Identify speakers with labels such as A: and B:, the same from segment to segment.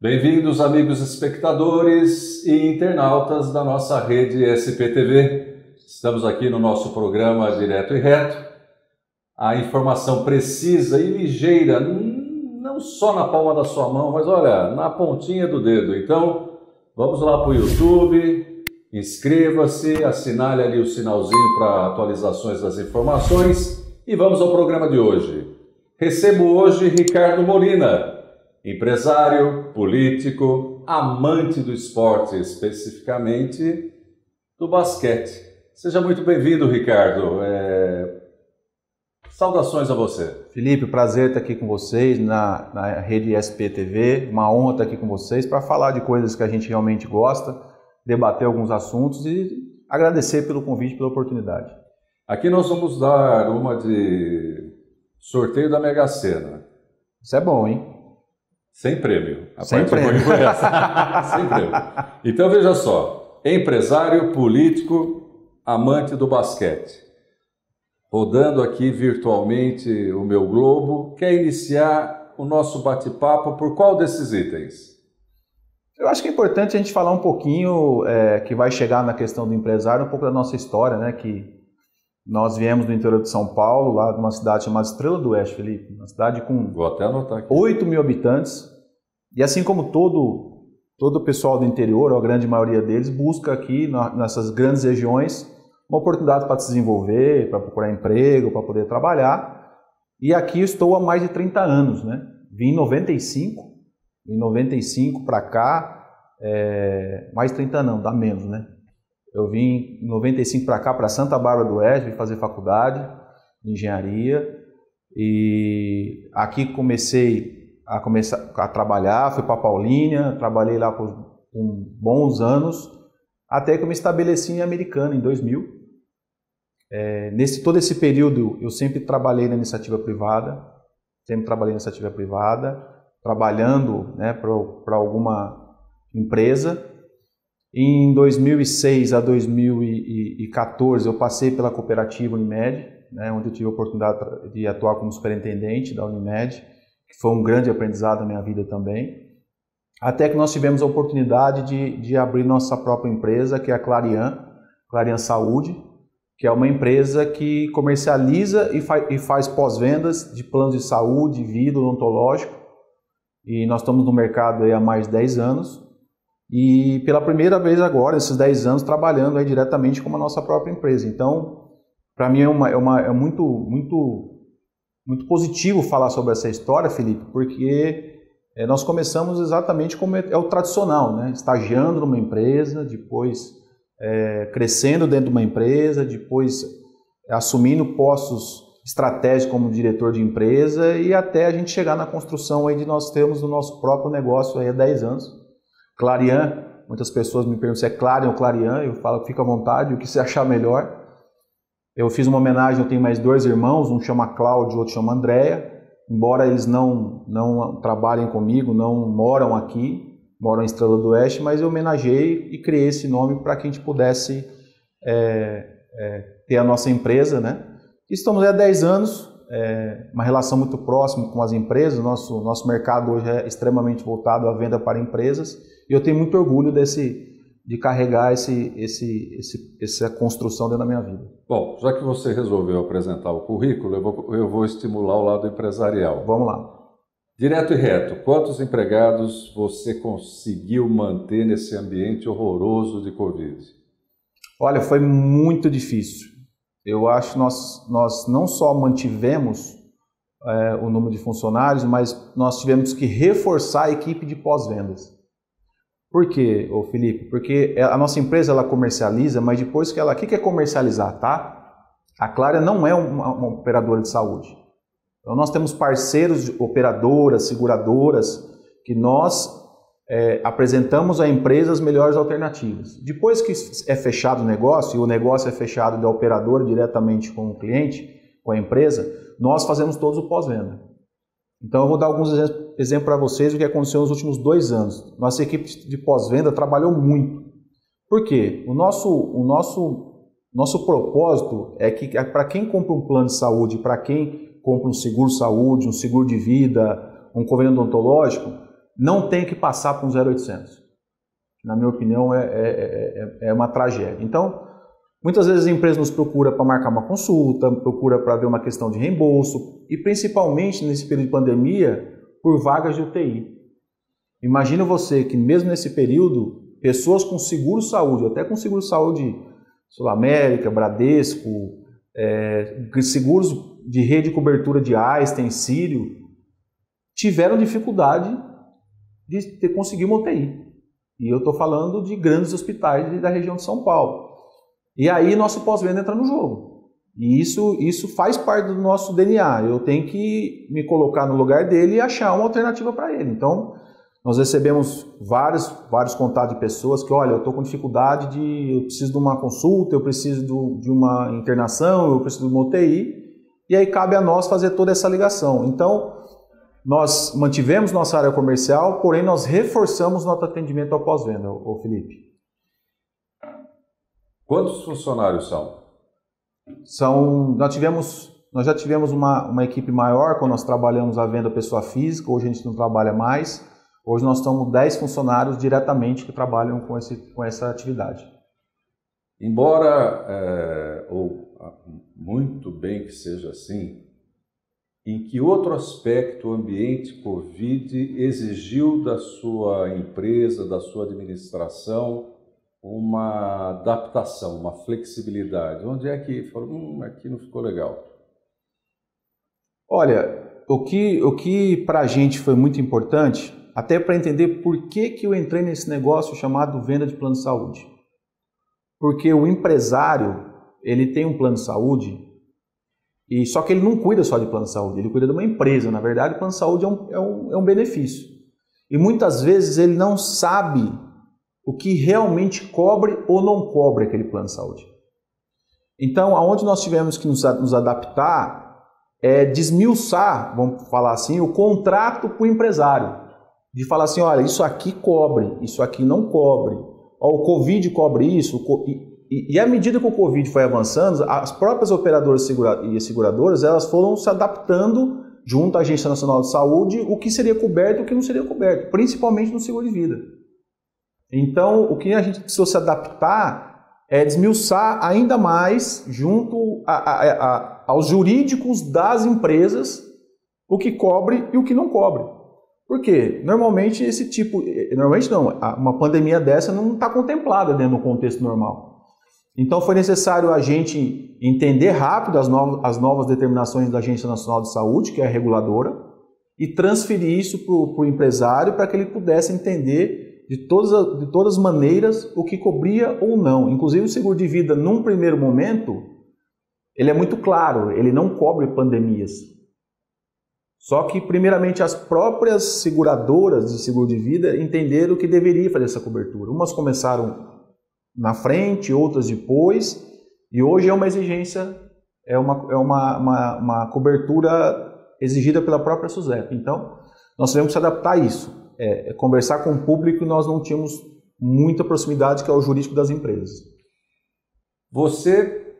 A: Bem-vindos, amigos espectadores e internautas da nossa rede SPTV. Estamos aqui no nosso programa Direto e Reto. A informação precisa e ligeira, não só na palma da sua mão, mas olha, na pontinha do dedo. Então, vamos lá para o YouTube, inscreva-se, assinale ali o sinalzinho para atualizações das informações e vamos ao programa de hoje. Recebo hoje Ricardo Molina, empresário, político, amante do esporte, especificamente do basquete. Seja muito bem-vindo, Ricardo. Saudações a você.
B: Felipe, prazer estar aqui com vocês na rede SPTV. Uma honra estar aqui com vocês para falar de coisas que a gente realmente gosta, debater alguns assuntos e agradecer pelo convite, pela oportunidade.
A: Aqui nós vamos dar uma de sorteio da Mega Sena.
B: Isso é bom, hein?
A: Sem prêmio.
B: Sem prêmio.
A: Sem prêmio. Então veja só, empresário, político, amante do basquete. Rodando aqui virtualmente o meu globo, quer iniciar o nosso bate-papo por qual desses itens?
B: Eu acho que é importante a gente falar um pouquinho, que vai chegar na questão do empresário, um pouco da nossa história, né? Que nós viemos do interior de São Paulo, lá de uma cidade chamada Estrela do Oeste, Felipe. Uma cidade com
A: Vou até anotar aqui.
B: 8 mil habitantes. E assim como todo o pessoal do interior, ou a grande maioria deles, busca aqui nessas grandes regiões uma oportunidade para se desenvolver, para procurar emprego, para poder trabalhar. E aqui eu estou há mais de 30 anos, né? Vim em 95 para cá, mais de 30 não, dá menos, né? Eu vim em 95 para cá, para Santa Bárbara do Oeste, vim fazer faculdade de engenharia e aqui comecei a trabalhar, fui para Paulínia, trabalhei lá por bons anos, até que eu me estabeleci em Americana em 2000. Todo esse período eu sempre trabalhei na iniciativa privada, trabalhando, né, para alguma empresa. Em 2006 a 2014 eu passei pela cooperativa Unimed, né, onde eu tive a oportunidade de atuar como superintendente da Unimed, que foi um grande aprendizado na minha vida também. Até que nós tivemos a oportunidade de abrir nossa própria empresa, que é a Clarian Saúde, que é uma empresa que comercializa e faz pós-vendas de planos de saúde, vida, odontológico. E nós estamos no mercado aí há mais de 10 anos. E pela primeira vez agora, esses 10 anos, trabalhando aí diretamente com a nossa própria empresa. Então, para mim é muito positivo falar sobre essa história, Felipe, porque nós começamos exatamente como é o tradicional, né? Estagiando numa empresa, depois crescendo dentro de uma empresa, depois assumindo postos estratégicos como diretor de empresa e até a gente chegar na construção aí de nós termos o nosso próprio negócio aí há 10 anos. Clarian, muitas pessoas me perguntam se é Clarian ou Clarian, eu falo, fica à vontade, o que você achar melhor. Eu fiz uma homenagem, eu tenho mais 2 irmãos, um chama Cláudio, outro chama Andréia, embora eles não trabalhem comigo, não moram aqui, moram em Estrela do Oeste, mas eu homenageei e criei esse nome para que a gente pudesse ter a nossa empresa, né? Estamos há 10 anos, uma relação muito próxima com as empresas, nosso mercado hoje é extremamente voltado à venda para empresas, e eu tenho muito orgulho de carregar essa construção dentro da minha vida.
A: Bom, já que você resolveu apresentar o currículo, eu vou estimular o lado empresarial.
B: Vamos lá.
A: Direto e reto, quantos empregados você conseguiu manter nesse ambiente horroroso de Covid?
B: Olha, foi muito difícil. Eu acho que nós não só mantivemos o número de funcionários, mas nós tivemos que reforçar a equipe de pós-vendas. Por quê, Felipe? Porque a nossa empresa ela comercializa, mas depois que o que é comercializar, tá? A Clarian não é uma operadora de saúde. Então nós temos parceiros, operadoras, seguradoras, que nós apresentamos à empresa as melhores alternativas. Depois que é fechado o negócio, e o negócio é fechado da operadora diretamente com o cliente, com a empresa, nós fazemos todos o pós-venda. Então eu vou dar alguns exemplos para vocês do que aconteceu nos últimos 2 anos. Nossa equipe de pós-venda trabalhou muito. Por quê? O nosso propósito é que para quem compra um plano de saúde, para quem compra um seguro-saúde, um seguro de vida, um convênio odontológico, não tem que passar por um 0800. Na minha opinião, é uma tragédia. Então, muitas vezes a empresa nos procura para marcar uma consulta, procura para ver uma questão de reembolso, e principalmente nesse período de pandemia, por vagas de UTI. Imagina você que mesmo nesse período, pessoas com seguro-saúde, até com seguro-saúde Sul América, Bradesco, seguros de rede de cobertura de Einstein, Sírio, tiveram dificuldade de conseguir uma UTI. E eu estou falando de grandes hospitais da região de São Paulo. E aí nosso pós-venda entra no jogo. E isso faz parte do nosso DNA. Eu tenho que me colocar no lugar dele e achar uma alternativa para ele. Então, nós recebemos vários contatos de pessoas que, olha, eu estou com dificuldade eu preciso de uma consulta, eu preciso de uma internação, eu preciso de uma UTI. E aí cabe a nós fazer toda essa ligação. Então, nós mantivemos nossa área comercial, porém nós reforçamos nosso atendimento ao pós-venda, ô Felipe.
A: Quantos funcionários são?
B: Nós já tivemos uma equipe maior quando nós trabalhamos a venda pessoa física, hoje a gente não trabalha mais. Hoje nós estamos 10 funcionários diretamente que trabalham com essa atividade.
A: Embora, ou muito bem que seja assim, em que outro aspecto o ambiente Covid exigiu da sua empresa, da sua administração, uma adaptação, uma flexibilidade? Onde é que falou, aqui não ficou legal?
B: Olha, o que para a gente foi muito importante, até para entender por que eu entrei nesse negócio chamado venda de plano de saúde. Porque o empresário, ele tem um plano de saúde, só que ele não cuida só de plano de saúde, ele cuida de uma empresa. Na verdade, o plano de saúde é um benefício. E muitas vezes ele não sabe o que realmente cobre ou não cobre aquele plano de saúde. Então, aonde nós tivemos que nos adaptar é desmiuçar, vamos falar assim, o contrato com o empresário. De falar assim, olha, isso aqui cobre, isso aqui não cobre. Ó, o Covid cobre isso. E à medida que o Covid foi avançando, as próprias operadoras e seguradoras, elas foram se adaptando junto à Agência Nacional de Saúde o que seria coberto e o que não seria coberto, principalmente no seguro de vida. Então, o que a gente precisou se adaptar é desmiuçar ainda mais junto aos jurídicos das empresas o que cobre e o que não cobre. Por quê? Normalmente uma pandemia dessa não está contemplada dentro do contexto normal. Então foi necessário a gente entender rápido as novas determinações da Agência Nacional de Saúde, que é a reguladora, e transferir isso para o empresário para que ele pudesse entender de todas as maneiras o que cobria ou não. Inclusive o seguro de vida, num primeiro momento, ele é muito claro, ele não cobre pandemias. Só que, primeiramente, as próprias seguradoras de seguro de vida entenderam que deveria fazer essa cobertura. Umas começaram na frente, outras depois, e hoje é uma exigência, é uma cobertura exigida pela própria SUSEP. Então, nós tivemos que se adaptar a isso. Conversar com o público, nós não tínhamos muita proximidade, que é o jurídico das empresas.
A: Você,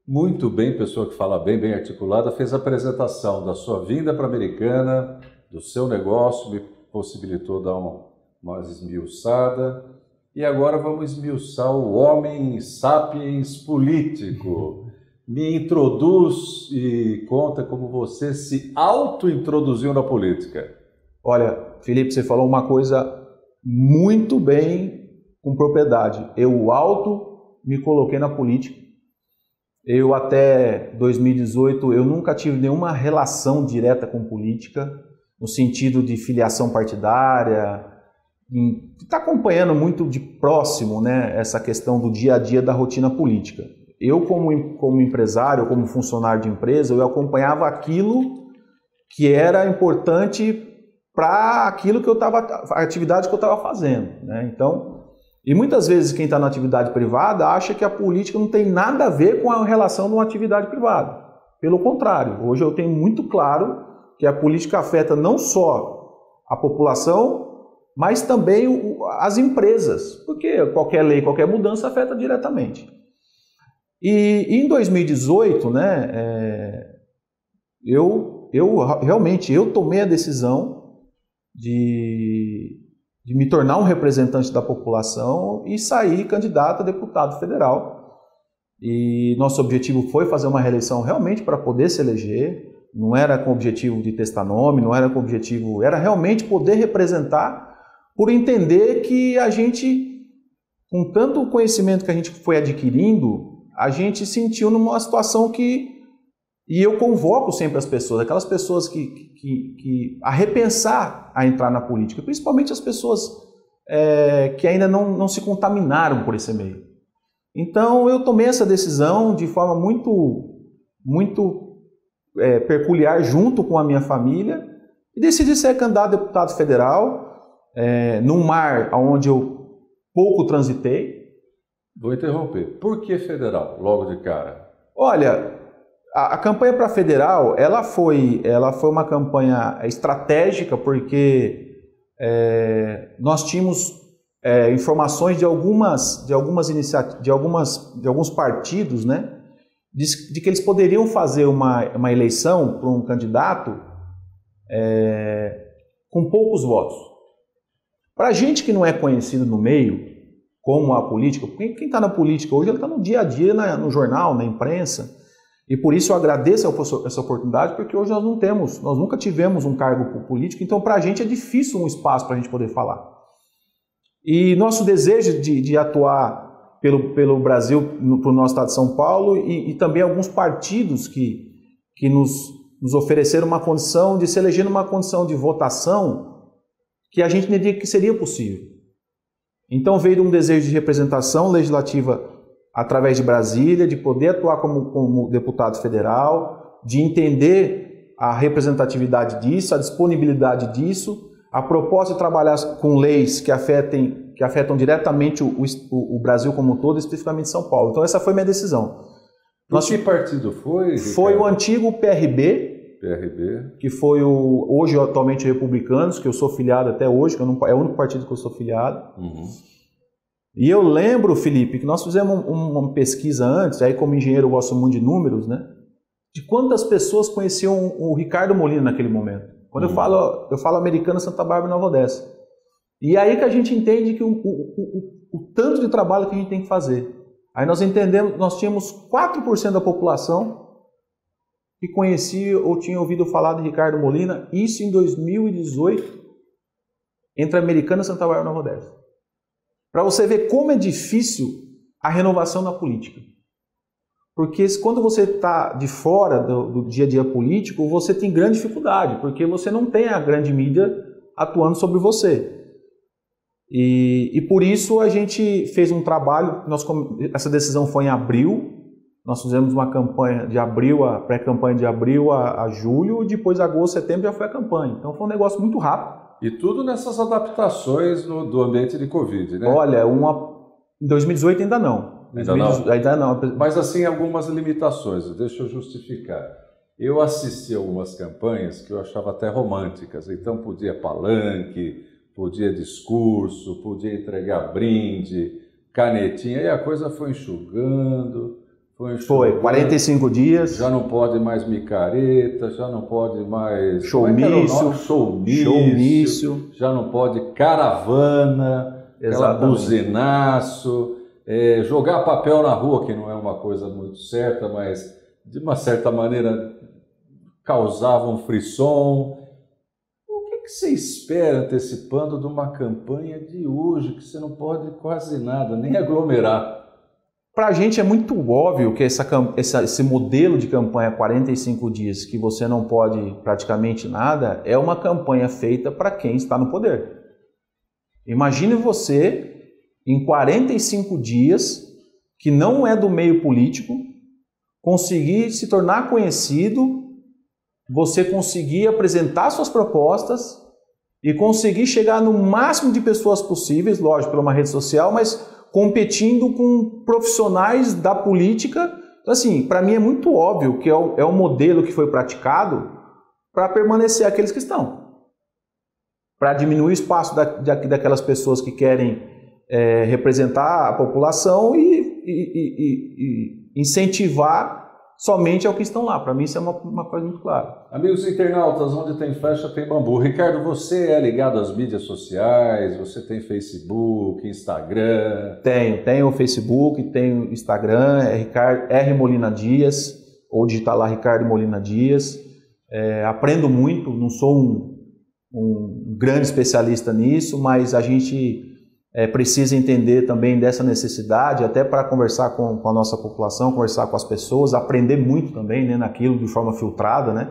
A: muito bem, pessoa que fala bem articulada, fez a apresentação da sua vinda para a Americana, do seu negócio, me possibilitou dar uma esmiuçada. E agora vamos esmiuçar o homem sapiens político. Me introduz e conta como você se auto-introduziu na política.
B: Olha, Felipe, você falou uma coisa muito bem, com propriedade. Eu me coloquei na política. Eu até 2018, eu nunca tive nenhuma relação direta com política, no sentido de filiação partidária, está acompanhando muito de próximo, né, essa questão do dia a dia da rotina política. Eu, como empresário, como funcionário de empresa, eu acompanhava aquilo que era importante para aquilo que a atividade que eu estava fazendo, né? Então, e muitas vezes quem está na atividade privada acha que a política não tem nada a ver com a relação de uma atividade privada. Pelo contrário, hoje eu tenho muito claro que a política afeta não só a população, mas também as empresas, porque qualquer lei, qualquer mudança afeta diretamente. E em 2018, né, eu realmente tomei a decisão de me tornar um representante da população e sair candidato a deputado federal. E nosso objetivo foi fazer uma reeleição realmente para poder se eleger, não era com o objetivo de testar nome, não era com o objetivo, era realmente poder representar, por entender que a gente, com tanto conhecimento que a gente foi adquirindo, a gente sentiu numa situação que, e eu convoco sempre as pessoas, aquelas pessoas que a repensar a entrar na política, principalmente as pessoas que ainda não se contaminaram por esse meio. Então eu tomei essa decisão de forma muito peculiar junto com a minha família e decidi ser candidato a deputado federal num mar onde eu pouco transitei.
A: Vou interromper. Por que federal, logo de cara?
B: Olha, a campanha para federal, ela foi uma campanha estratégica porque nós tínhamos informações de alguns partidos, né, de que eles poderiam fazer uma eleição para um candidato com poucos votos. Para a gente que não é conhecido no meio, como a política, quem está na política hoje, ele está no dia a dia, no jornal, na imprensa, e por isso eu agradeço essa oportunidade, porque hoje nós nunca tivemos um cargo político, então para a gente é difícil um espaço para a gente poder falar. E nosso desejo de atuar pelo Brasil, para o nosso estado de São Paulo, e também alguns partidos que nos ofereceram uma condição de se eleger numa condição de votação que a gente entendia que seria possível. Então veio de um desejo de representação legislativa através de Brasília, de poder atuar como deputado federal, de entender a representatividade disso, a disponibilidade disso, a proposta de trabalhar com leis que afetam diretamente o Brasil como um todo, especificamente São Paulo. Então essa foi minha decisão.
A: Que partido foi, Ricardo?
B: Foi o antigo PRB, que foi hoje atualmente Republicanos, que eu sou filiado até hoje, que é o único partido que eu sou filiado.
A: Uhum.
B: E eu lembro, Felipe, que nós fizemos uma pesquisa antes, aí como engenheiro eu gosto muito de números, né? De quantas pessoas conheciam o Ricardo Molina naquele momento. Quando eu falo Americana, Santa Bárbara e Nova Odessa. E aí que a gente entende que o tanto de trabalho que a gente tem que fazer. Aí nós entendemos, nós tínhamos 4% da população que conhecia ou tinha ouvido falar de Ricardo Molina, isso em 2018, entre Americana, Santa Bárbara e Nova Odessa. Para você ver como é difícil a renovação na política. Porque quando você está de fora do dia a dia político, você tem grande dificuldade, porque você não tem a grande mídia atuando sobre você. E por isso a gente fez um trabalho, essa decisão foi em abril, nós fizemos uma campanha de abril, a pré-campanha de abril a julho, e depois agosto, setembro já foi a campanha. Então foi um negócio muito rápido.
A: E tudo nessas adaptações do ambiente de Covid, né?
B: Olha, em 2018 ainda não. Ainda não.
A: Mas assim, algumas limitações, deixa eu justificar. Eu assisti algumas campanhas que eu achava até românticas, então podia palanque, podia discurso, podia entregar brinde, canetinha, e a coisa foi enxugando.
B: Foi, 45 dias.
A: Já não pode mais micareta, já não pode mais...
B: Showmício.
A: Já não pode caravana, aquela buzinaço, jogar papel na rua, que não é uma coisa muito certa, mas de uma certa maneira causava um frisson. O que você espera antecipando de uma campanha de hoje, que você não pode quase nada, nem aglomerar?
B: Para a gente é muito óbvio que esse modelo de campanha 45 dias, que você não pode praticamente nada, é uma campanha feita para quem está no poder. Imagine você, em 45 dias, que não é do meio político, conseguir se tornar conhecido, você conseguir apresentar suas propostas e conseguir chegar no máximo de pessoas possíveis, lógico, por uma rede social, mas competindo com profissionais da política. Então, assim, para mim é muito óbvio que é o modelo que foi praticado para permanecer aqueles que estão. Para diminuir o espaço daquelas pessoas que querem representar a população e incentivar somente ao que estão lá. Para mim isso é uma coisa muito clara.
A: Amigos internautas, onde tem flecha tem bambu. Ricardo, você é ligado às mídias sociais? Você tem Facebook, Instagram?
B: Tenho Facebook, tenho Instagram, é Ricardo R. Molina Dias, ou digitar lá Ricardo Molina Dias. Aprendo muito, não sou um grande especialista nisso, mas a gente precisa entender também dessa necessidade, até para conversar com a nossa população, conversar com as pessoas, aprender muito também, né, naquilo de forma filtrada, né?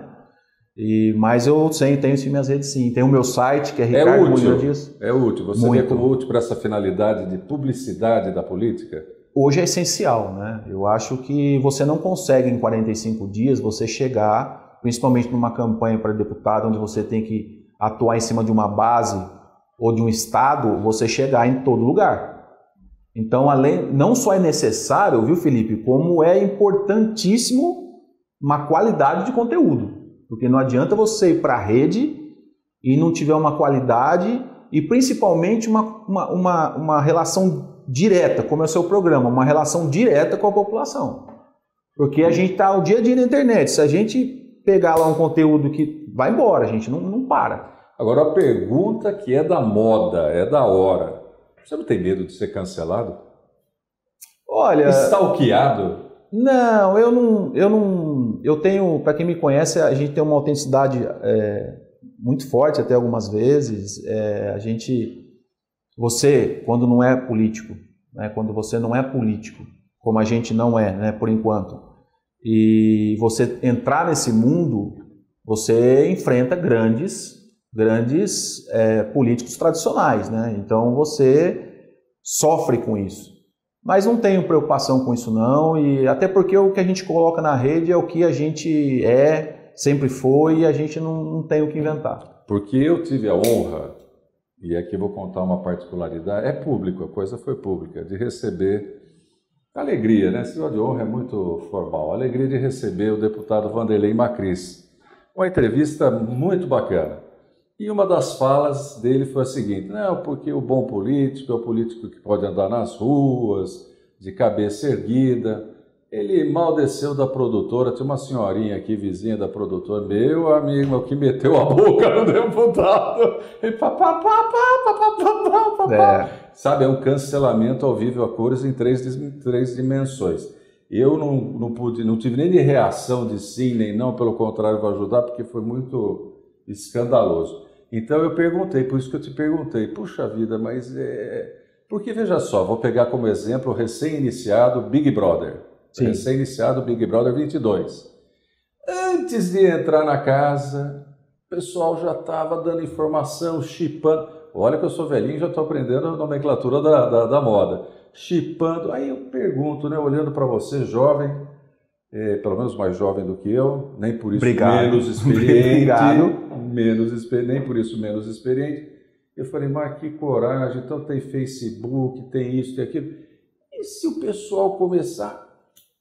B: Mas eu tenho sim minhas redes, sim. Tem o meu site, que é Ricardo Molina Dias.
A: É útil. Você vê como útil para essa finalidade de publicidade da política?
B: Hoje é essencial, né? Eu acho que você não consegue em 45 dias você chegar, principalmente numa campanha para deputado, onde você tem que atuar em cima de uma base ou de um estado, você chegar em todo lugar. Então, não só é necessário, viu, Felipe, como é importantíssimo uma qualidade de conteúdo. Porque não adianta você ir para a rede e não tiver uma qualidade e principalmente uma relação direta, como é o seu programa, uma relação direta com a população. Porque a gente está o dia a dia na internet, se a gente pegar lá um conteúdo que vai embora, a gente não para.
A: Agora, a pergunta que é da moda, é da hora. Você não tem medo de ser cancelado?
B: Olha...
A: Stalkeado?
B: Não, eu tenho, para quem me conhece, a gente tem uma autenticidade muito forte até algumas vezes. Você, quando não é político, né, quando você não é político, como a gente não é, né, por enquanto, e você entrar nesse mundo, você enfrenta grandes políticos tradicionais, né? Então você sofre com isso. Mas não tenho preocupação com isso não, e até porque o que a gente coloca na rede é o que a gente sempre foi, e a gente não tem o que inventar.
A: Porque eu tive a honra, e aqui eu vou contar uma particularidade, é público, a coisa foi pública, de receber alegria, né? Esse de honra é muito formal, a alegria de receber o deputado Vanderlei Macris. Uma entrevista muito bacana. E uma das falas dele foi a seguinte: não, porque o bom político é o político que pode andar nas ruas, de cabeça erguida. Ele mal desceu da produtora, tinha uma senhorinha aqui, vizinha da produtora, meu amigo, o que meteu a boca no deputado. E Sabe, é um cancelamento ao vivo a cores em três dimensões. Eu não tive nem de reação de sim nem não, pelo contrário, vou ajudar, porque foi muito escandaloso. Então eu perguntei, por isso que eu te perguntei, puxa vida, mas porque veja só, vou pegar como exemplo o recém-iniciado Big Brother.
B: Sim.
A: Recém-iniciado Big Brother 22. Antes de entrar na casa, o pessoal já estava dando informação, chipando. Olha que eu sou velhinho, já estou aprendendo a nomenclatura da moda. Chipando. Aí eu pergunto, né, olhando para você, jovem, pelo menos mais jovem do que eu, nem por isso menos experiente, nem por isso menos experiente. Eu falei, mas que coragem, então tem Facebook, tem isso, tem aquilo. E se o pessoal começar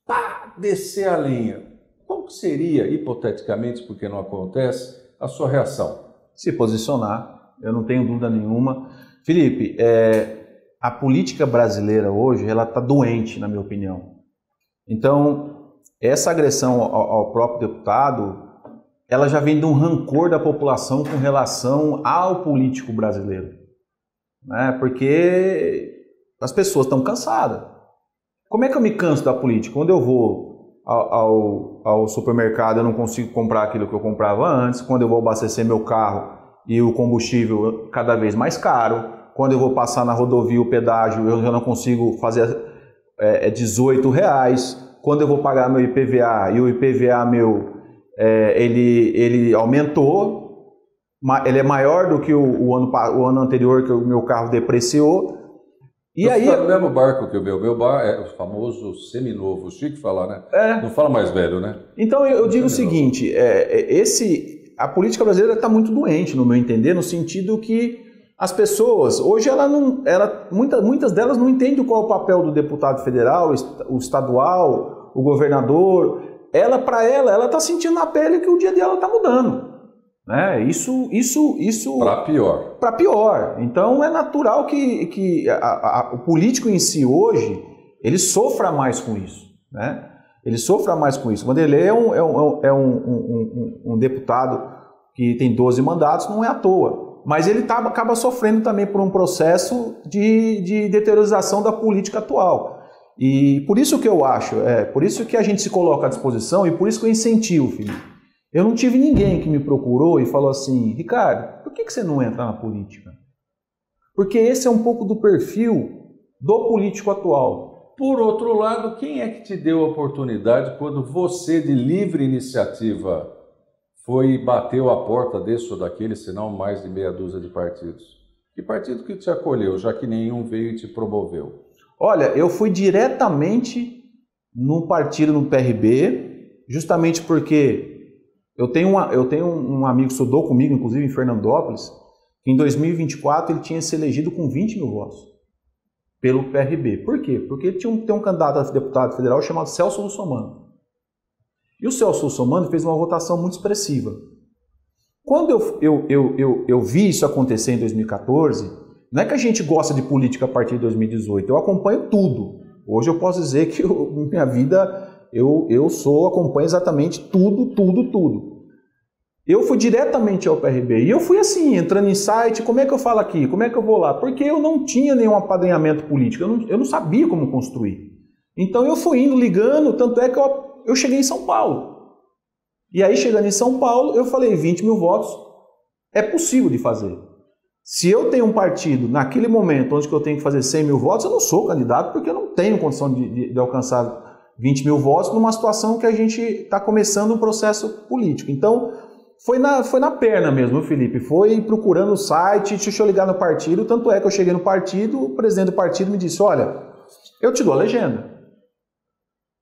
A: a descer a linha, qual seria, hipoteticamente, porque não acontece, a sua reação?
B: Se posicionar, eu não tenho dúvida nenhuma. Felipe, a política brasileira hoje, ela está doente, na minha opinião. Então, essa agressão ao próprio deputado, ela já vem de um rancor da população com relação ao político brasileiro, né? Porque as pessoas estão cansadas. Como é que eu me canso da política? Quando eu vou ao supermercado, eu não consigo comprar aquilo que eu comprava antes. Quando eu vou abastecer meu carro e o combustível cada vez mais caro. Quando eu vou passar na rodovia, o pedágio, eu já não consigo fazer R$18. Quando eu vou pagar meu IPVA e o IPVA meu, ele aumentou, ele é maior do que o ano anterior que o meu carro depreciou.
A: E aí, no mesmo barco que o meu bar é o famoso seminovo, chique falar, né? Não fala mais velho, né?
B: Então eu digo o seguinte, a política brasileira está muito doente, no meu entender, no sentido que as pessoas, hoje muitas delas não entendem qual é o papel do deputado federal, o estadual, o governador. Para ela está sentindo na pele que o dia dela está mudando. Né? Isso
A: para pior.
B: Para pior. Então é natural que o político em si hoje ele sofra mais com isso. Né? Ele sofre mais com isso. O Vanderlei é um deputado que tem 12 mandatos, não é à toa. Mas ele acaba sofrendo também por um processo de deteriorização da política atual. E por isso que eu acho, por isso que a gente se coloca à disposição e por isso que eu incentivo, Felipe. Eu não tive ninguém que me procurou e falou assim, Ricardo, por que você não entra na política? Porque esse é um pouco do perfil do político atual.
A: Por outro lado, quem é que te deu a oportunidade quando você, de livre iniciativa, foi e bateu a porta desse ou daquele, se não mais de meia dúzia de partidos? Que partido que te acolheu, já que nenhum veio e te promoveu?
B: Olha, eu fui diretamente num partido no PRB, justamente porque eu tenho um amigo que estudou comigo, inclusive em Fernandópolis, que em 2024 ele tinha se elegido com 20 mil votos pelo PRB. Por quê? Porque tem um candidato a deputado federal chamado Celso Russomano. E o Celso Russomano fez uma votação muito expressiva. Quando eu vi isso acontecer em 2014, não é que a gente gosta de política a partir de 2018, eu acompanho tudo. Hoje eu posso dizer que minha vida, acompanho exatamente tudo. Eu fui diretamente ao PRB e eu fui assim, entrando em site, como é que eu falo aqui, como é que eu vou lá? Porque eu não tinha nenhum apadrinhamento político, eu não sabia como construir. Então eu fui indo, ligando, tanto é que eu cheguei em São Paulo. E aí, chegando em São Paulo, eu falei, 20 mil votos é possível de fazer. Se eu tenho um partido, naquele momento, onde eu tenho que fazer 100 mil votos, eu não sou candidato, porque eu não tenho condição de alcançar 20 mil votos numa situação que a gente está começando um processo político. Então, foi na perna mesmo, Felipe. Foi procurando o site, deixa eu ligar no partido, tanto é que eu cheguei no partido, o presidente do partido me disse, olha, eu te dou a legenda,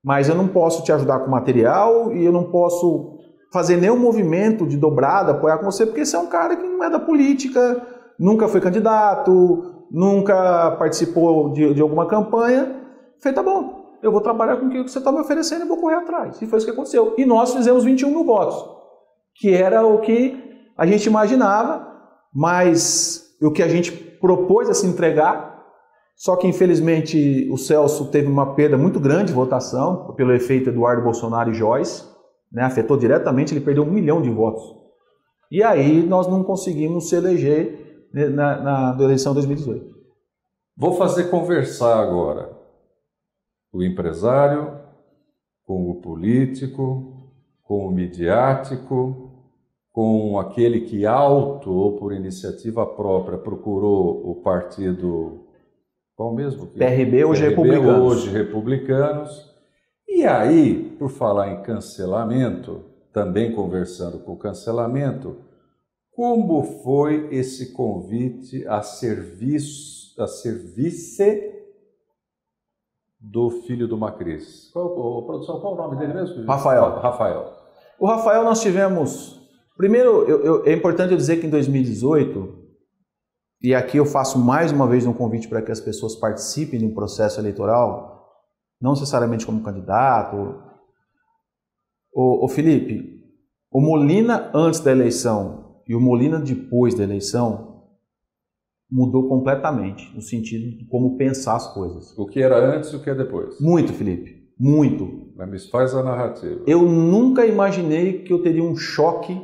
B: mas eu não posso te ajudar com material e eu não posso fazer nenhum movimento de dobrada, apoiar com você, porque você é um cara que não é da política, nunca foi candidato, nunca participou de alguma campanha. Falei, tá bom, eu vou trabalhar com o que você está me oferecendo e vou correr atrás. E foi isso que aconteceu. E nós fizemos 21 mil votos, que era o que a gente imaginava, mas o que a gente propôs a se entregar. Só que, infelizmente, o Celso teve uma perda muito grande de votação, pelo efeito Eduardo Bolsonaro e Joyce, né? Afetou diretamente, ele perdeu 1 milhão de votos. E aí nós não conseguimos se eleger na eleição de 2018.
A: Vou fazer conversar agora o empresário com o político, com o midiático, com aquele que ou por iniciativa própria procurou o partido... Qual mesmo?
B: PRB, hoje Republicanos.
A: Hoje Republicanos. E aí, por falar em cancelamento, também conversando com o cancelamento, como foi esse convite a serviço do filho do Macris? Produção, qual o nome dele mesmo?
B: Rafael. O Rafael nós tivemos... Primeiro, é importante eu dizer que em 2018... E aqui eu faço mais uma vez um convite para que as pessoas participem de um processo eleitoral, não necessariamente como candidato. O Felipe, o Molina antes da eleição e o Molina depois da eleição mudou completamente no sentido de como pensar as coisas.
A: O que era antes e o que é depois?
B: Muito, Felipe, muito.
A: Mas me faz a narrativa.
B: Eu nunca imaginei que eu teria um choque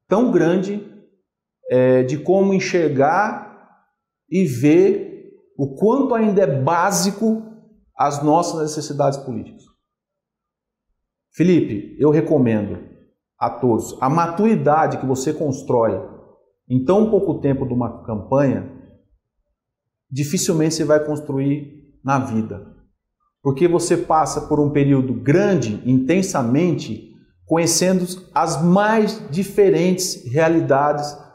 B: tão grande de como enxergar e ver o quanto ainda é básico as nossas necessidades políticas. Felipe, eu recomendo a todos a maturidade que você constrói em tão pouco tempo de uma campanha, dificilmente você vai construir na vida. Porque você passa por um período grande, intensamente, conhecendo as mais diferentes realidades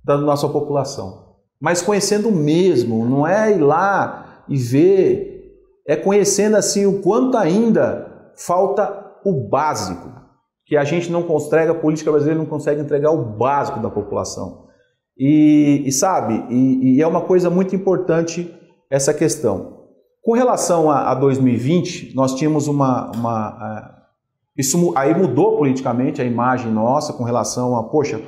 B: da nossa população. Mas conhecendo mesmo, não é ir lá e ver, é conhecendo assim o quanto ainda falta o básico, que a gente não consegue, a política brasileira não consegue entregar o básico da população. E é uma coisa muito importante essa questão. Com relação a 2020, nós tínhamos isso aí mudou politicamente a imagem nossa com relação a, poxa,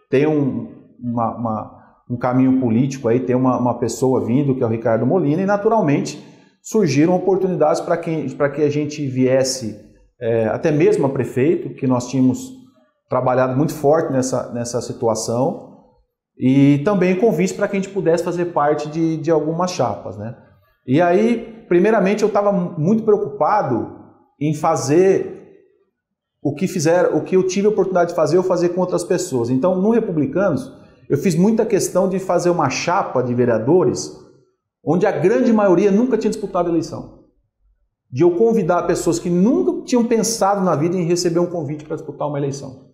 B: tem um caminho político aí, tem uma pessoa vindo que é o Ricardo Molina e naturalmente surgiram oportunidades para que a gente viesse até mesmo a prefeito, que nós tínhamos trabalhado muito forte nessa situação, e também convite para que a gente pudesse fazer parte de algumas chapas, né? E aí, primeiramente, eu estava muito preocupado em fazer o que eu tive a oportunidade de fazer, eu fazer com outras pessoas. Então, no Republicanos, eu fiz muita questão de fazer uma chapa de vereadores onde a grande maioria nunca tinha disputado a eleição. De eu convidar pessoas que nunca tinham pensado na vida em receber um convite para disputar uma eleição.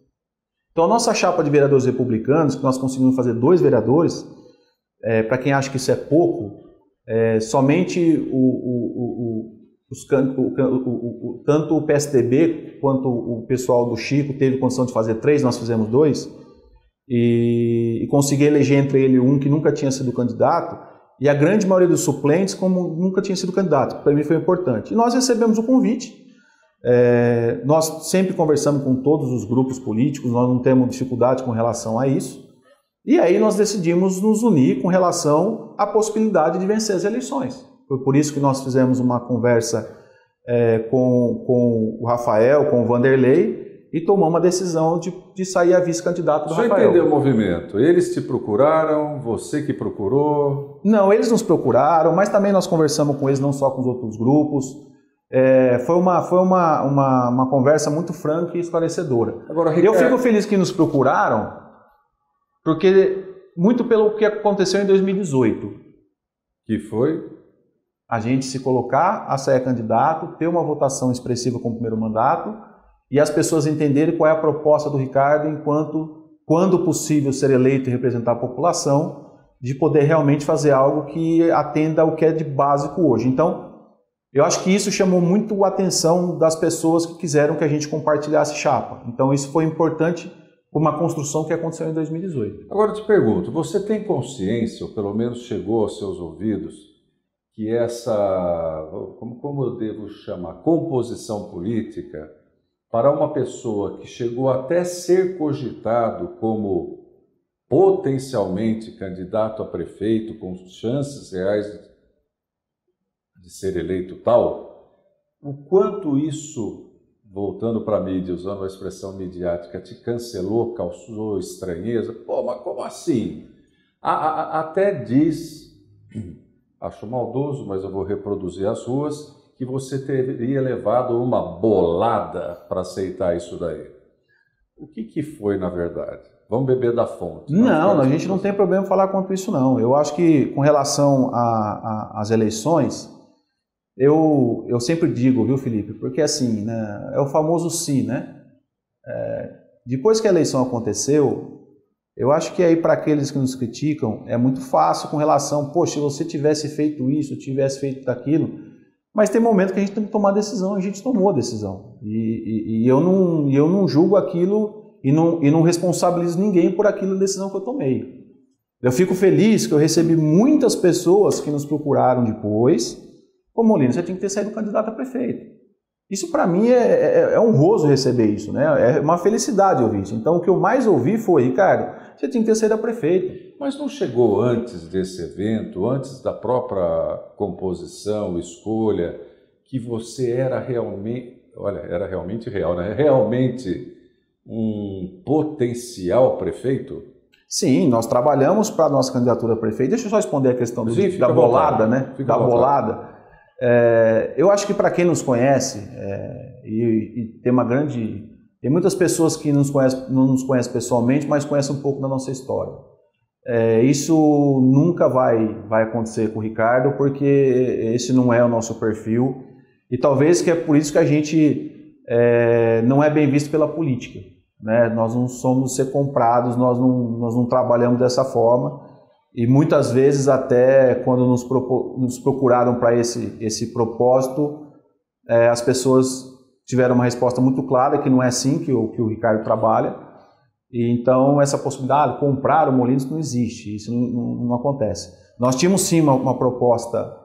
B: Então, a nossa chapa de vereadores republicanos, que nós conseguimos fazer 2 vereadores, para quem acha que isso é pouco, somente tanto o PSDB quanto o pessoal do Chico teve condição de fazer 3, nós fizemos 2, e consegui eleger entre ele um que nunca tinha sido candidato, e a grande maioria dos suplentes como nunca tinha sido candidato, para mim foi importante. E nós recebemos o convite, nós sempre conversamos com todos os grupos políticos, nós não temos dificuldade com relação a isso, e aí nós decidimos nos unir com relação à possibilidade de vencer as eleições. Foi por isso que nós fizemos uma conversa com o Rafael, com o Vanderlei, e tomamos a decisão de sair a vice-candidato do Rafael.
A: Você entendeu o movimento? Eles te procuraram? Você que procurou?
B: Não, eles nos procuraram, mas também nós conversamos com eles, não só com os outros grupos. Foi uma conversa muito franca e esclarecedora.
A: Agora,
B: eu fico feliz que nos procuraram, porque muito pelo que aconteceu em 2018.
A: Que foi?
B: A gente se colocar a sair candidato, ter uma votação expressiva com o primeiro mandato, e as pessoas entenderem qual é a proposta do Ricardo enquanto, quando possível, ser eleito e representar a população, de poder realmente fazer algo que atenda ao que é de básico hoje. Então, eu acho que isso chamou muito a atenção das pessoas que quiseram que a gente compartilhasse chapa. Então, isso foi importante por uma construção que aconteceu em 2018.
A: Agora eu te pergunto, você tem consciência, ou pelo menos chegou aos seus ouvidos, que essa, como eu devo chamar, composição política, para uma pessoa que chegou até ser cogitado como potencialmente candidato a prefeito, com chances reais de ser eleito tal, o quanto isso, voltando para a mídia, usando a expressão midiática, te cancelou, causou estranheza? Pô, mas como assim? Até diz, acho maldoso, mas eu vou reproduzir as ruas, que você teria levado uma bolada para aceitar isso daí. O que foi, na verdade? Vamos beber da fonte.
B: Não, a gente não tem problema em falar quanto isso, não. Eu acho que, com relação às eleições, eu sempre digo, viu, Felipe? Porque, assim, né, é o famoso sim, né? Depois que a eleição aconteceu, eu acho que aí, para aqueles que nos criticam, é muito fácil com relação, poxa, se você tivesse feito isso, tivesse feito aquilo. Mas tem momento que a gente tem que tomar decisão, a gente tomou a decisão. E eu não julgo aquilo e não responsabilizo ninguém por aquela decisão que eu tomei. Eu fico feliz que eu recebi muitas pessoas que nos procuraram depois. Pô, Molina, você tinha que ter saído candidato a prefeito. Isso para mim é honroso receber isso, né? É uma felicidade ouvir isso. Então o que eu mais ouvi foi, Ricardo, você tinha que ter saído a prefeito.
A: Mas não chegou antes desse evento, antes da própria composição, escolha, que você era realmente, olha, era realmente real, né? Realmente um potencial prefeito?
B: Sim, nós trabalhamos para a nossa candidatura a prefeito. Deixa eu só responder a questão da bolada, né? Da bolada. Eu acho que para quem nos conhece, e tem muitas pessoas que não nos conhecem pessoalmente, mas conhecem um pouco da nossa história. Isso nunca vai acontecer com o Ricardo, porque esse não é o nosso perfil, e talvez que é por isso que a gente não é bem visto pela política, né? Nós não somos ser comprados, nós não trabalhamos dessa forma, e muitas vezes até quando nos procuraram para esse propósito, as pessoas tiveram uma resposta muito clara que não é assim que o Ricardo trabalha. E então essa possibilidade de comprar o Molinos não existe, isso não acontece. Nós tínhamos sim uma proposta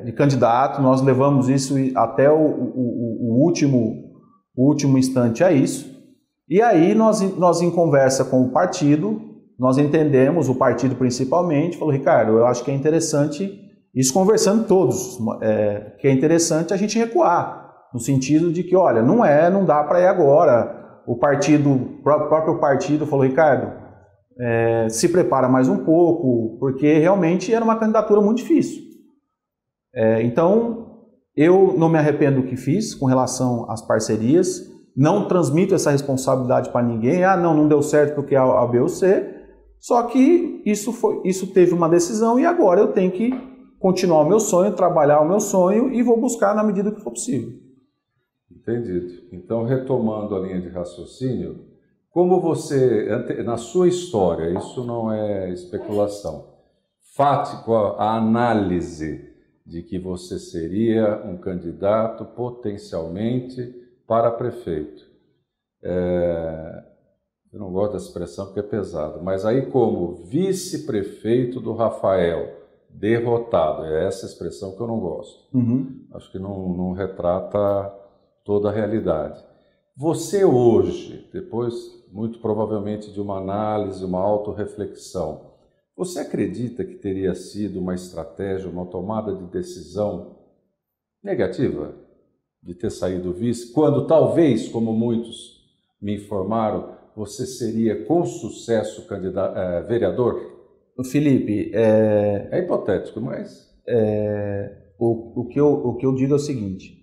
B: de candidato, nós levamos isso até o último instante a isso, e aí nós em conversa com o partido, nós entendemos, o partido principalmente, falou, Ricardo, eu acho que é interessante Isso conversando todos, que é interessante a gente recuar, no sentido de que, olha, não dá para ir agora. O próprio partido falou, Ricardo, se prepara mais um pouco, porque realmente era uma candidatura muito difícil. Então, eu não me arrependo do que fiz com relação às parcerias, não transmito essa responsabilidade para ninguém, não deu certo porque A, B ou C, só que isso teve uma decisão e agora eu tenho que continuar o meu sonho, trabalhar o meu sonho e vou buscar na medida que for possível.
A: Entendido. Então, retomando a linha de raciocínio, como você, na sua história, isso não é especulação, fático a análise de que você seria um candidato potencialmente para prefeito. Eu não gosto dessa expressão porque é pesado, mas aí como vice-prefeito do Rafael, derrotado, é essa expressão que eu não gosto. Acho que não retrata toda a realidade. Você hoje, depois muito provavelmente de uma análise, uma autorreflexão, você acredita que teria sido uma estratégia, uma tomada de decisão negativa de ter saído vice, quando talvez, como muitos me informaram, você seria com sucesso vereador?
B: Felipe,
A: é hipotético, mas...
B: O que eu digo é o seguinte,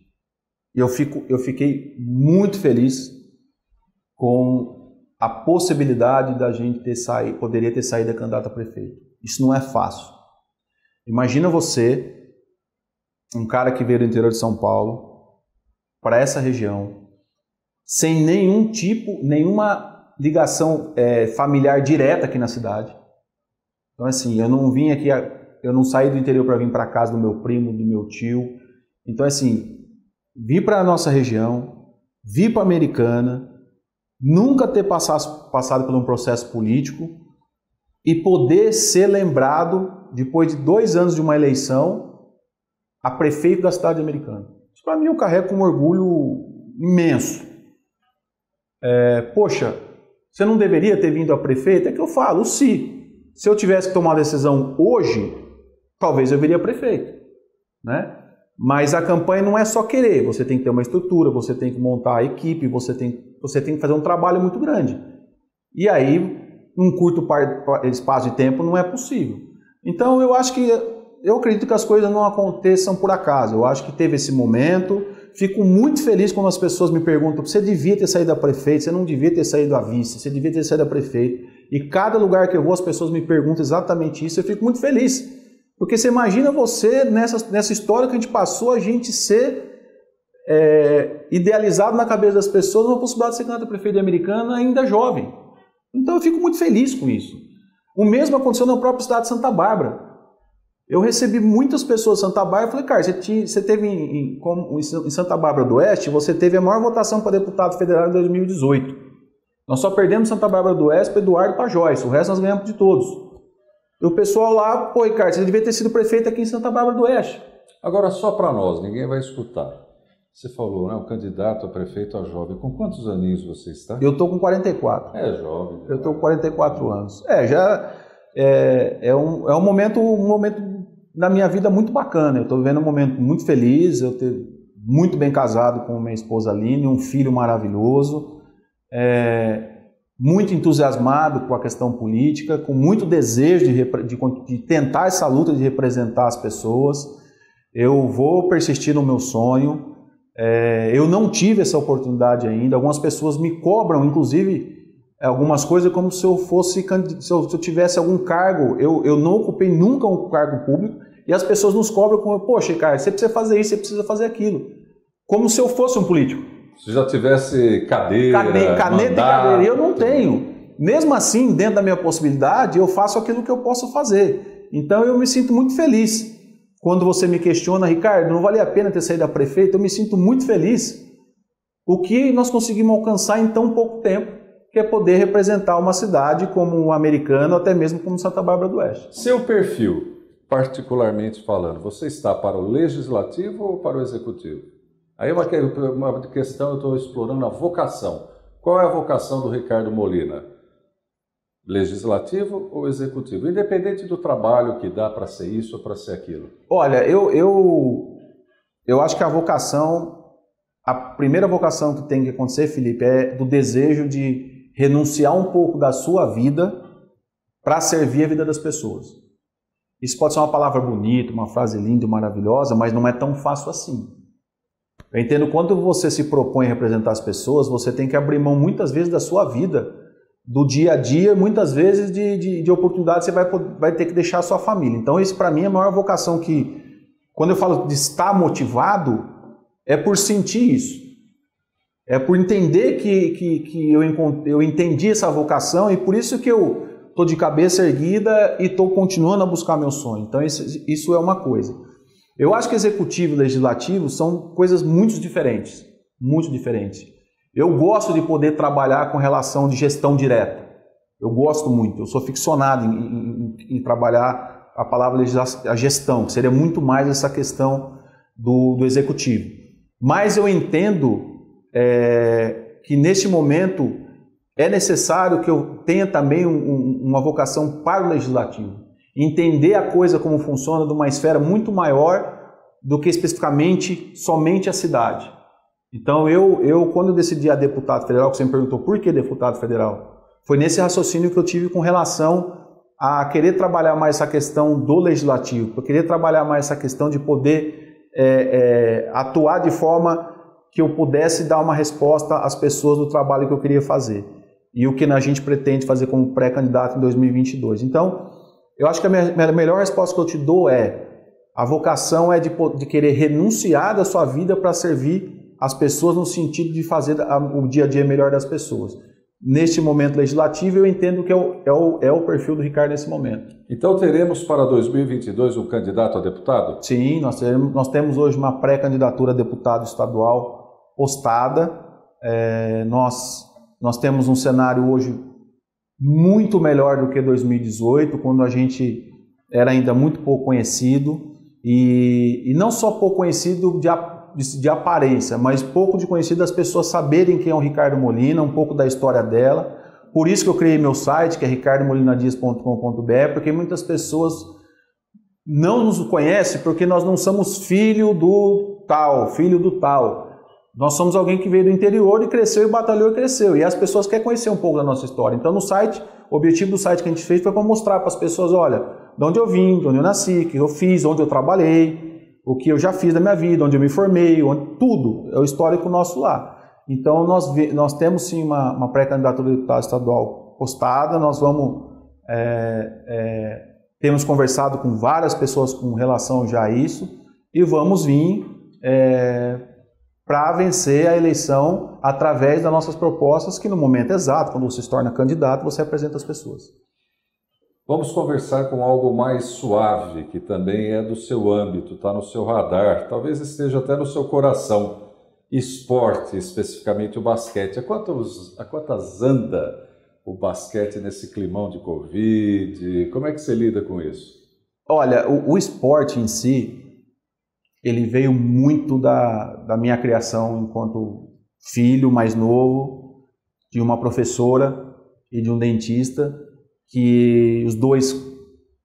B: eu fiquei muito feliz com a possibilidade da gente poderia ter saído candidato a prefeito. Isso não é fácil. Imagina você, um cara que veio do interior de São Paulo, para essa região, sem nenhuma ligação familiar direta aqui na cidade. Então, assim, eu não saí do interior para vir para a casa do meu primo, do meu tio. Então, assim, vir para a nossa região, vir para a Americana, nunca ter passado por um processo político e poder ser lembrado, depois de 2 anos de uma eleição, a prefeito da cidade americana. Isso para mim eu carrego com um orgulho imenso. Poxa, você não deveria ter vindo a prefeito? É que eu falo, se eu tivesse que tomar uma decisão hoje, talvez eu viria a prefeito, né? Mas a campanha não é só querer, você tem que ter uma estrutura, você tem que montar a equipe, você tem que fazer um trabalho muito grande. E aí, num curto espaço de tempo, não é possível. Então, eu acredito que as coisas não aconteçam por acaso. Eu acho que teve esse momento. Fico muito feliz quando as pessoas me perguntam: você devia ter saído a prefeito, você não devia ter saído a vice, você devia ter saído a prefeito. E cada lugar que eu vou, as pessoas me perguntam exatamente isso. Eu fico muito feliz. Porque você imagina você, nessa história que a gente passou, a gente ser idealizado na cabeça das pessoas uma possibilidade de ser candidato a prefeito de Americana ainda jovem. Então eu fico muito feliz com isso. O mesmo aconteceu na própria cidade de Santa Bárbara. Eu recebi muitas pessoas de Santa Bárbara e falei: cara, você teve em Santa Bárbara do Oeste, você teve a maior votação para deputado federal em 2018. Nós só perdemos Santa Bárbara do Oeste para Eduardo e para Joyce, o resto nós ganhamos de todos. E o pessoal lá: pô, Ricardo, você devia ter sido prefeito aqui em Santa Bárbara do Oeste.
A: Agora, só para nós, ninguém vai escutar. Você falou, né, o candidato a prefeito é jovem. Com quantos aninhos você está?
B: Eu estou com 44.
A: É jovem.
B: Eu estou com 44 anos. É um momento da minha vida muito bacana. Eu estou vivendo um momento muito feliz. Eu estou muito bem casado com minha esposa Aline, um filho maravilhoso. Muito entusiasmado com a questão política, com muito desejo de tentar essa luta de representar as pessoas. Eu vou persistir no meu sonho. Eu não tive essa oportunidade ainda. Algumas pessoas me cobram, inclusive, algumas coisas como se eu tivesse algum cargo. Eu não ocupei nunca um cargo público e as pessoas nos cobram como: poxa, cara, você precisa fazer isso, você precisa fazer aquilo. Como se eu fosse um político.
A: Se já tivesse caneta
B: e cadeira, eu não tenho. Mesmo assim, dentro da minha possibilidade, eu faço aquilo que eu posso fazer. Então eu me sinto muito feliz. Quando você me questiona: Ricardo, não valia a pena ter saído a prefeito? Eu me sinto muito feliz. O que nós conseguimos alcançar em tão pouco tempo, que é poder representar uma cidade como um Americano, até mesmo como Santa Bárbara do Oeste.
A: Seu perfil, particularmente falando, você está para o legislativo ou para o executivo? Aí uma questão, eu estou explorando a vocação. Qual é a vocação do Ricardo Molina? Legislativo ou executivo? Independente do trabalho que dá para ser isso ou para ser aquilo.
B: Olha, eu acho que a primeira vocação que tem que acontecer, Felipe, é do desejo de renunciar um pouco da sua vida para servir a vida das pessoas. Isso pode ser uma palavra bonita, uma frase linda e maravilhosa, mas não é tão fácil assim. Eu entendo que quando você se propõe a representar as pessoas, você tem que abrir mão muitas vezes da sua vida, do dia a dia, muitas vezes de oportunidades você vai ter que deixar a sua família. Então isso para mim é a maior vocação que, quando eu falo de estar motivado, é por sentir isso. É por entender que eu entendi essa vocação e por isso que eu estou de cabeça erguida e estou continuando a buscar meu sonho. Então isso é uma coisa. Eu acho que executivo e legislativo são coisas muito diferentes. Muito diferentes. Eu gosto de poder trabalhar com relação de gestão direta. Eu gosto muito. Eu sou ficcionado em trabalhar a palavra a gestão, que seria muito mais essa questão do executivo. Mas eu entendo que neste momento é necessário que eu tenha também uma vocação para o legislativo. Entender a coisa como funciona de uma esfera muito maior do que especificamente somente a cidade. Então eu quando eu decidi a deputado federal, que você me perguntou por que deputado federal, foi nesse raciocínio que eu tive com relação a querer trabalhar mais essa questão do legislativo, eu queria trabalhar mais essa questão de poder atuar de forma que eu pudesse dar uma resposta às pessoas do trabalho que eu queria fazer e o que a gente pretende fazer como pré-candidato em 2022. Então, eu acho que a melhor resposta que eu te dou a vocação é de querer renunciar da sua vida para servir as pessoas no sentido de fazer o dia a dia melhor das pessoas. Neste momento legislativo, eu entendo que é o perfil do Ricardo nesse momento.
A: Então teremos para 2022 um candidato a deputado?
B: Sim, nós temos hoje uma pré-candidatura a deputado estadual postada. Nós temos um cenário hoje muito melhor do que 2018, quando a gente era ainda muito pouco conhecido, e não só pouco conhecido de aparência, mas pouco de conhecido das pessoas saberem quem é o Ricardo Molina, um pouco da história dela. Por isso que eu criei meu site, que é ricardomolinadias.com.br, porque muitas pessoas não nos conhecem porque nós não somos filho do tal. Nós somos alguém que veio do interior e cresceu e batalhou e cresceu. E as pessoas querem conhecer um pouco da nossa história. Então no site, o objetivo do site que a gente fez foi para mostrar para as pessoas, olha, de onde eu vim, de onde eu nasci, o que eu fiz, onde eu trabalhei, o que eu já fiz da minha vida, onde eu me formei, tudo é o histórico nosso lá. Então nós temos sim uma pré-candidatura de deputado estadual postada, nós temos conversado com várias pessoas com relação já a isso e vamos vir para vencer a eleição através das nossas propostas, que no momento exato, quando você se torna candidato, você apresenta às pessoas.
A: Vamos conversar com algo mais suave, que também é do seu âmbito, está no seu radar, talvez esteja até no seu coração. Esporte, especificamente o basquete. A quantas anda o basquete nesse climão de Covid? Como é que você lida com isso?
B: Olha, o esporte em si, ele veio muito da minha criação enquanto filho mais novo, de uma professora e de um dentista, que os dois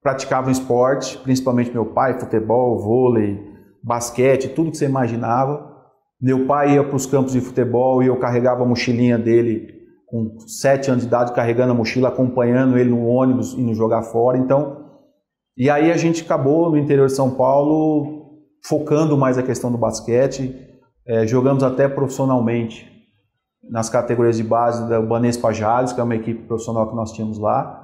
B: praticavam esporte, principalmente meu pai, futebol, vôlei, basquete, tudo que você imaginava. Meu pai ia para os campos de futebol e eu carregava a mochilinha dele com 7 anos de idade, carregando a mochila, acompanhando ele no ônibus, indo jogar fora. Então, e aí a gente acabou no interior de São Paulo focando mais a questão do basquete, jogamos até profissionalmente nas categorias de base da Banespa Jales, que é uma equipe profissional que nós tínhamos lá.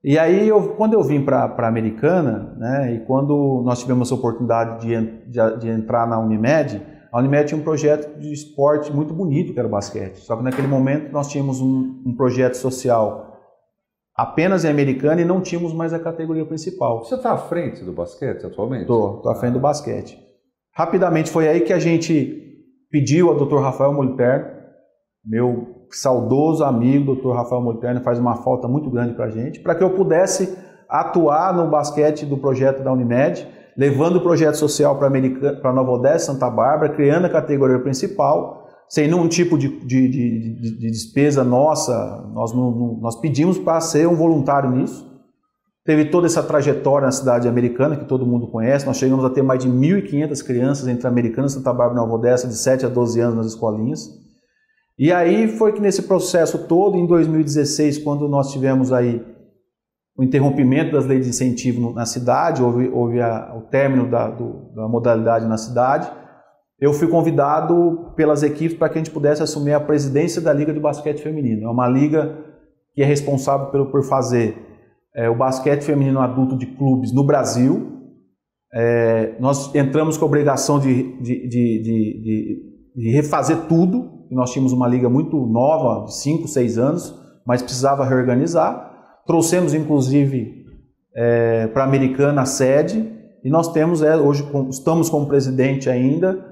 B: E aí, quando eu vim para a Americana, né, e quando nós tivemos a oportunidade de entrar na Unimed, a Unimed tinha um projeto de esporte muito bonito, que era o basquete. Só que naquele momento nós tínhamos um projeto social apenas em Americana e não tínhamos mais a categoria principal.
A: Você está à frente do basquete atualmente?
B: Estou à frente do basquete. Rapidamente foi aí que a gente pediu ao Dr. Rafael Moliterno, meu saudoso amigo, Dr. Rafael Moliterno, faz uma falta muito grande para a gente, para que eu pudesse atuar no basquete do projeto da Unimed, levando o projeto social para Nova Odessa, Santa Bárbara, criando a categoria principal, sem nenhum tipo de despesa nossa, nós pedimos para ser um voluntário nisso. Teve toda essa trajetória na cidade americana, que todo mundo conhece. Nós chegamos a ter mais de 1.500 crianças entre Americana, Santa Bárbara e Nova Odessa, de 7 a 12 anos nas escolinhas. E aí foi que nesse processo todo, em 2016, quando nós tivemos aí o interrompimento das leis de incentivo na cidade, houve o término da modalidade na cidade, eu fui convidado pelas equipes para que a gente pudesse assumir a presidência da Liga de Basquete Feminino. É uma liga que é responsável por fazer o basquete feminino adulto de clubes no Brasil. Nós entramos com a obrigação de refazer tudo. Nós tínhamos uma liga muito nova, de 5, 6 anos, mas precisava reorganizar. Trouxemos, inclusive, para a Americana a sede, e nós temos, hoje, estamos como presidente ainda,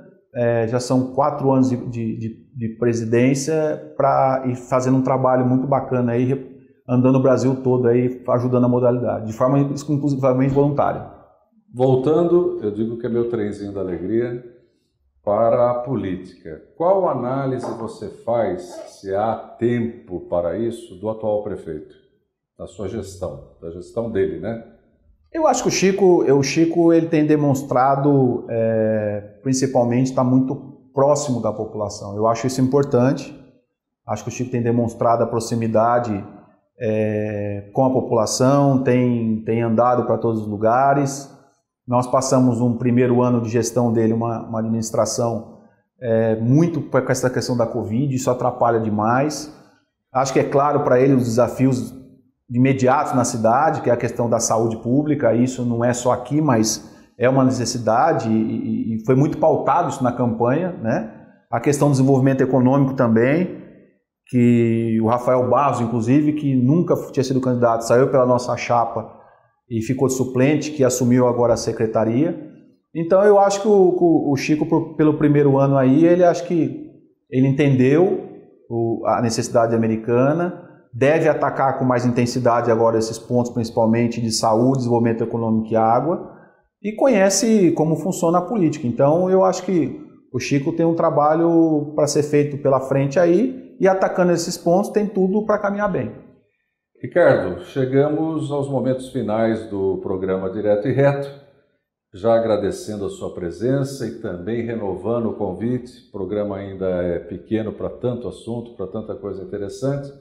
B: já são 4 anos de presidência, e fazendo um trabalho muito bacana aí, andando o Brasil todo aí, ajudando a modalidade, de forma exclusivamente voluntária.
A: Voltando, eu digo que é meu trenzinho da alegria, para a política. Qual análise você faz, se há tempo para isso, do atual prefeito? Da sua gestão, da gestão dele, né?
B: Eu acho que o Chico ele tem demonstrado, principalmente, estar muito próximo da população. Eu acho isso importante. Acho que o Chico tem demonstrado a proximidade com a população, tem andado para todos os lugares. Nós passamos um primeiro ano de gestão dele, uma administração muito com essa questão da Covid, isso atrapalha demais. Acho que é claro para ele os desafios imediatos na cidade, que é a questão da saúde pública. Isso não é só aqui, mas é uma necessidade e foi muito pautado isso na campanha, né? A questão do desenvolvimento econômico também, que o Rafael Barros, inclusive, que nunca tinha sido candidato, saiu pela nossa chapa e ficou de suplente, que assumiu agora a secretaria. Então eu acho que o Chico, pelo primeiro ano aí, acho que ele entendeu a necessidade americana, deve atacar com mais intensidade agora esses pontos, principalmente de saúde, desenvolvimento econômico e água, e conhece como funciona a política. Então eu acho que o Chico tem um trabalho para ser feito pela frente aí, e atacando esses pontos tem tudo para caminhar bem.
A: Ricardo, chegamos aos momentos finais do programa Direto e Reto, já agradecendo a sua presença e também renovando o convite. O programa ainda é pequeno para tanto assunto, para tanta coisa interessante,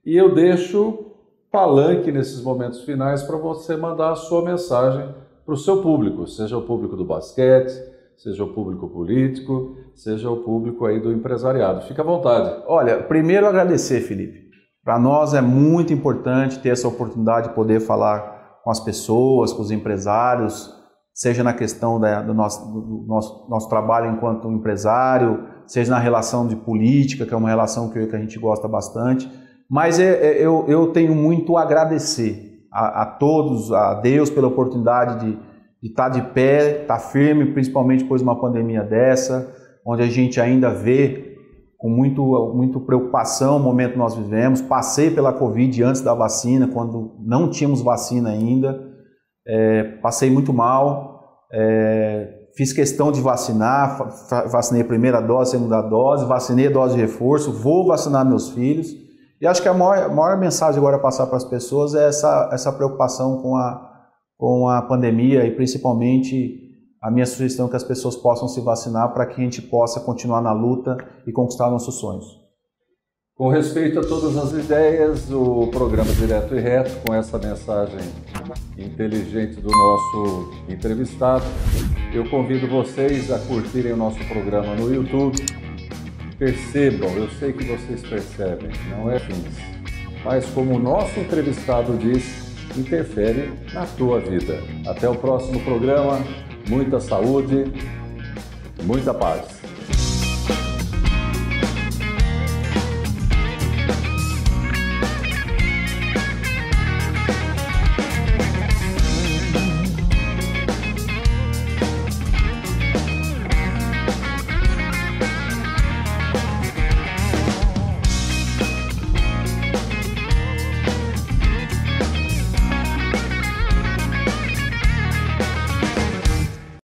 A: e eu deixo palanque nesses momentos finais para você mandar a sua mensagem para o seu público, seja o público do basquete, seja o público político, seja o público aí do empresariado. Fique à vontade.
B: Olha, primeiro agradecer, Felipe. Para nós é muito importante ter essa oportunidade de poder falar com as pessoas, com os empresários, seja na questão do nosso trabalho enquanto empresário, seja na relação de política, que é uma relação que a gente gosta bastante. Mas eu tenho muito a agradecer a todos, a Deus pela oportunidade de estar de pé, estar firme, principalmente depois de uma pandemia dessa, onde a gente ainda vê com muito preocupação o momento que nós vivemos. Passei pela Covid antes da vacina, quando não tínhamos vacina ainda, passei muito mal, fiz questão de vacinar, vacinei a primeira dose, a segunda dose, vacinei a dose de reforço, vou vacinar meus filhos. E acho que a maior mensagem agora a passar para as pessoas é essa preocupação com a pandemia, e principalmente a minha sugestão é que as pessoas possam se vacinar para que a gente possa continuar na luta e conquistar nossos sonhos.
A: Com respeito a todas as ideias, o programa Direto e Reto, com essa mensagem inteligente do nosso entrevistado, eu convido vocês a curtirem o nosso programa no YouTube. Percebam, eu sei que vocês percebem, não é fins, mas como o nosso entrevistado diz, interfere na tua vida. Até o próximo programa, muita saúde, muita paz.